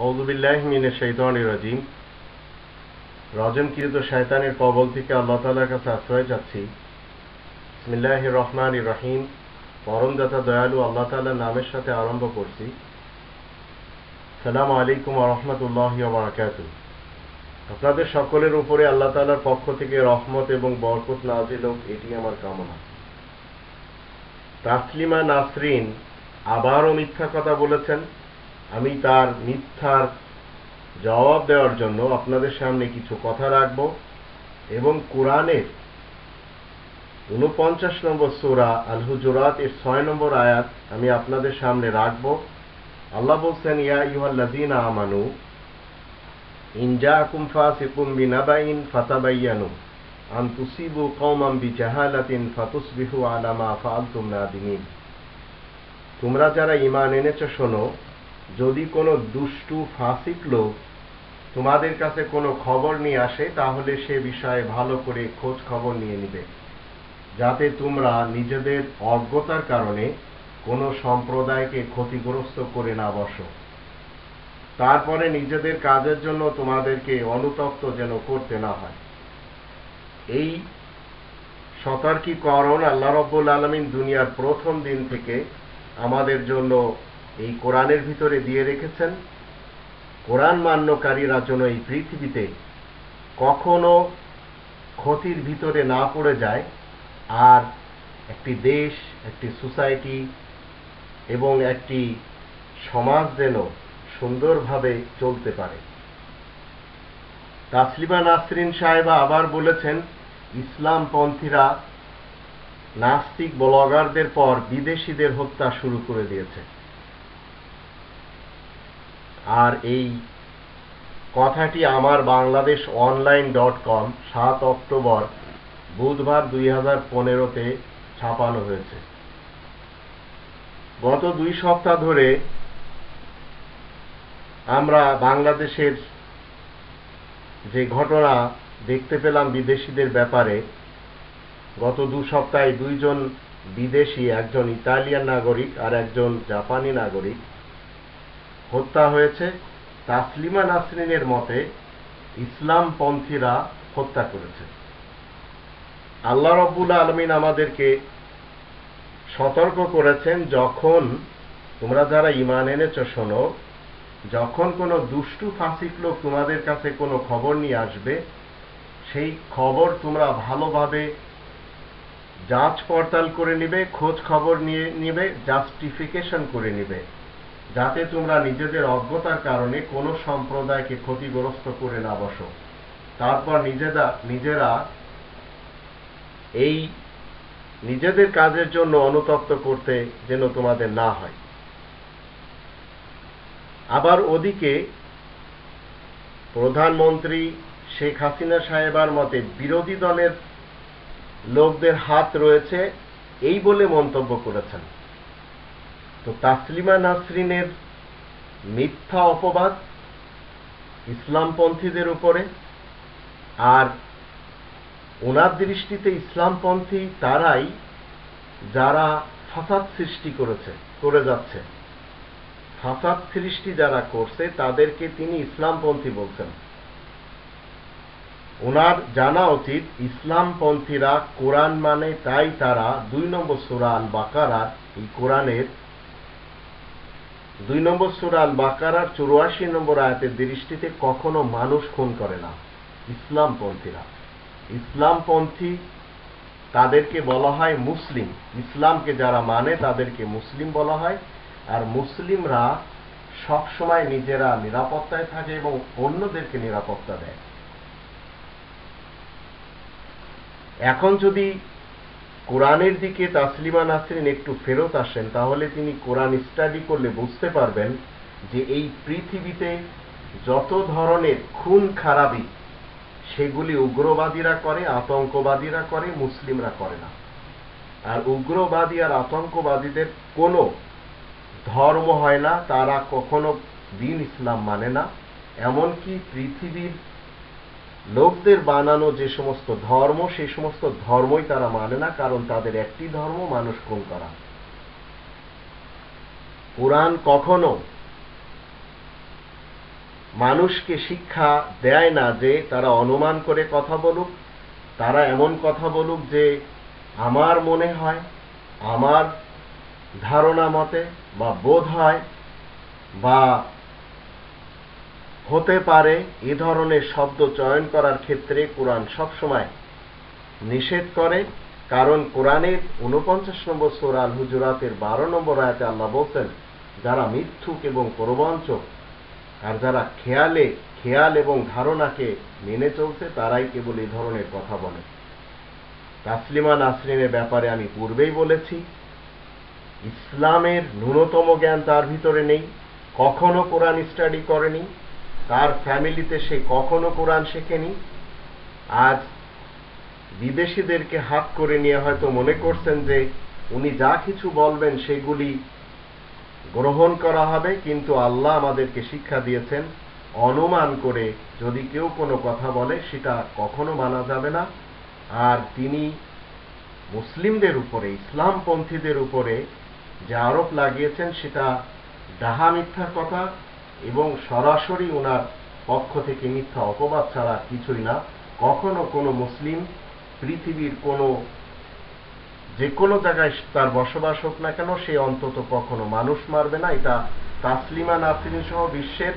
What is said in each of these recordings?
আউযু বিল্লাহি মিনাশ শাইতানির রাজিম। রজমকৃত শয়তানের কবল থেকে আল্লাহ তাআলার কাছে আশ্রয় চাচ্ছি। বিসমিল্লাহির রহমানির রহিম। পরমদাতা দয়ালু আল্লাহ তাআলার নামের সাথে আরম্ভ করছি। আসসালামু আলাইকুম ওয়া রাহমাতুল্লাহি ওয়া বারাকাতুহু। আপনাদের সকলের উপরে আল্লাহ তাআলার পক্ষ থেকে রহমত এবং বরকত নাযিল হোক, এটি আমার কামনা। তাসলিমা নাসরিন আবারও মিথ্যা কথা বলেছেন। আমি তার মিথ্যার জবাব দেওয়ার জন্য আপনাদের সামনে কিছু কথা রাখব এবং কোরআনের ৪৯ নম্বর সূরা আল হুজুরাত এর ৬ নম্বর আয়াত আমি আপনাদের সামনে রাখব। আল্লাহ বলছেন, ইয়া আইয়ুহাল্লাযীনা আমানু ইন জাআকুম ফাসিকুম বিনাবাইন ফাতাবায়ানু আন তুসিবু কওমান বিজাহালাতিন ফাতুসবিহু আলা মা ফাআলতুম নাদিমিন। তোমরা যারা ঈমান এনেছো শোনো, যদি কোনো দুষ্টু ফাসিক লোক তোমাদের কাছে কোনো খবর নিয়ে আসে, তাহলে সে বিষয়ে ভালো করে খোঁজ খবর নিয়ে নিবে, যাতে তোমরা নিজেদের অজ্ঞতার কারণে কোনো সম্প্রদায়কে ক্ষতিগ্রস্ত করে না বসো। তারপরে নিজেদের কাজের জন্য তোমাদেরকে অনুতপ্ত যেন করতে না হয়। এই সতর্কীকরণ আল্লাহ রাব্বুল আলামিন দুনিয়ার প্রথম দিন থেকে আমাদের জন্য এই কোরআনের ভিতরে দিয়ে রেখেছেন। কোরআন মান্যকারীরা যেন এই পৃথিবীতে কখনো ক্ষতির ভিতরে না পড়ে যায়, আর একটি দেশ, একটি সোসাইটি এবং একটি সমাজ যেন সুন্দরভাবে চলতে পারে। তাসলিমা নাসরিন সাহেবা আবার বলেছেন, ইসলামপন্থীরা নাস্তিক ব্লগারদের পর বিদেশিদের হত্যা শুরু করে দিয়েছে। আর এই কথাটি আমার বাংলাদেশ online.com ৭ অক্টোবর বুধবার 2015-তে ছাপানো হয়েছে। গত 2 সপ্তাহ ধরে আমরা বাংলাদেশের যে ঘটনা দেখতে পেলাম বিদেশিদের ব্যাপারে, গত 2 সপ্তাহে 2 জন বিদেশি, একজন ইতালিয়ান নাগরিক আর একজন জাপানি নাগরিক হত্যা হয়েছে। তাসলিমা নাসরিনের মতে ইসলামপন্থীরা হত্যা করেছে। আল্লাহ রাব্বুল আলামিন আমাদেরকে সতর্ক করেছেন, যখন তোমরা যারা ঈমান এনেছো শোনো, যখন কোনো দুষ্টু ফাসিক লোক তোমাদের কাছে কোনো খবর নিয়ে আসবে, সেই খবর তোমরা ভালোভাবে যাচ পড়তাল করে নিবে, খোঁজ খবর নিয়ে নিবে, জাস্টিফিকেশন করে নিবে, যাতে তোমরা নিজেদের অজ্ঞতার কারণে কোনো সম্প্রদায়কে ক্ষতিগ্রস্ত করে না বসো। তারপর নিজেরা এই নিজেদের কাজের জন্য অনুতপ্ত করতে যেন তোমাদের না হয়। আবার ওদিকে প্রধানমন্ত্রী শেখ হাসিনা সাহেবার মতে বিরোধী দলের লোকদের হাত রয়েছে এই বলে মন্তব্য করেছেন। তো তাসলিমা নাসরিনের মিথ্যা অপবাদ ইসলামপন্থীদের উপরে, আর ওনার দৃষ্টিতে ইসলামপন্থী তারাই যারা ফাসাদ সৃষ্টি করে যাচ্ছে। ফাসাদ সৃষ্টি যারা করছে তাদেরকে তিনি ইসলামপন্থী বলছেন। ওনার জানা উচিত ইসলামপন্থীরা কোরআন মানে, তাই তারা 2 নম্বর সূরা আল বাকারার, এই কোরআনের 2 নম্বর সূরা আল বাকারার 84 নম্বর আয়াতের দৃষ্টিতে কখনো মানুষ খুন করে না। ইসলামপন্থীরা, ইসলামপন্থী তাদেরকে বলা হয় মুসলিম। ইসলামকে যারা মানে তাদেরকে মুসলিম বলা হয়। আর মুসলিমরা সবসময় নিজেরা নিরাপত্তায় থাকে এবং অন্যদেরকে নিরাপত্তা দেয়। এখন যদি কোরআনের দিকে তাসলিমা নাসরিন একটু ফেরত আসেন, তাহলে তিনি কোরআন স্টাডি করলে বুঝতে পারবেন যে এই পৃথিবীতে যত ধরনের খুন খারাপি, সেগুলি উগ্রবাদীরা করে, আতঙ্কবাদীরা করে, মুসলিমরা করে না। আর উগ্রবাদী আর আতঙ্কবাদীদের কোনো ধর্ম হয় না, তারা কখনো দিন ইসলাম মানে না। এমনকি পৃথিবীর লোকদের বানানো যে সমস্ত ধর্ম, সেই সমস্ত ধর্মই তারা মানে না, কারণ তাদের একটি ধর্ম, মানুষ খুন করা। কোরআন কখনো মানুষকে শিক্ষা দেয় না যে তারা অনুমান করে কথা বলুক, তারা এমন কথা বলুক যে আমার মনে হয়, আমার ধারণা মতে, বা বোধ হয়, বা হতে পারে, এ ধরনের শব্দ চয়ন করার ক্ষেত্রে কোরআন সবসময় নিষেধ করে। কারণ কোরআনের 49 নম্বর সূরা আল হুজুরাতের 12 নম্বর আয়াতে আল্লাহ বলছেন, যারা মিথ্যুক এবং প্রবঞ্চক আর যারা খেয়াল এবং ধারণাকে মেনে চলছে তারাই কেবল এই ধরনের কথা বলে। তাসলিমা নাসরিনের ব্যাপারে আমি পূর্বেই বলেছি, ইসলামের ন্যূনতম জ্ঞান তার ভিতরে নেই, কখনো কোরআন স্টাডি করেনি, তার ফ্যামিলিতে সে কখনো কোরআন শেখেনি। আজ বিদেশিদেরকে হাত করে নিয়ে হয়তো মনে করছেন যে উনি যা কিছু বলবেন সেগুলি গ্রহণ করা হবে, কিন্তু আল্লাহ আমাদেরকে শিক্ষা দিয়েছেন অনুমান করে যদি কেউ কোনো কথা বলে সেটা কখনো মানা যাবে না। আর তিনি মুসলিমদের উপরে, ইসলামপন্থীদের উপরে যে আরোপ লাগিয়েছেন সেটা ডাহা মিথ্যার কথা এবং সরাসরি ওনার পক্ষ থেকে মিথ্যা অপবাদ ছাড়া কিছুই না। কখনো কোনো মুসলিম পৃথিবীর যে কোনো জায়গায় তার বসবাস হোক না কেন, সে অন্তত কখনো মানুষ মারবে না। এটা তাসলিমা নাসরিন সহ বিশ্বের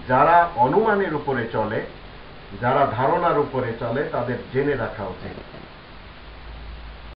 যারা অনুমানের উপরে চলে, যারা ধারণার উপরে চলে, তাদের জেনে রাখা উচিত।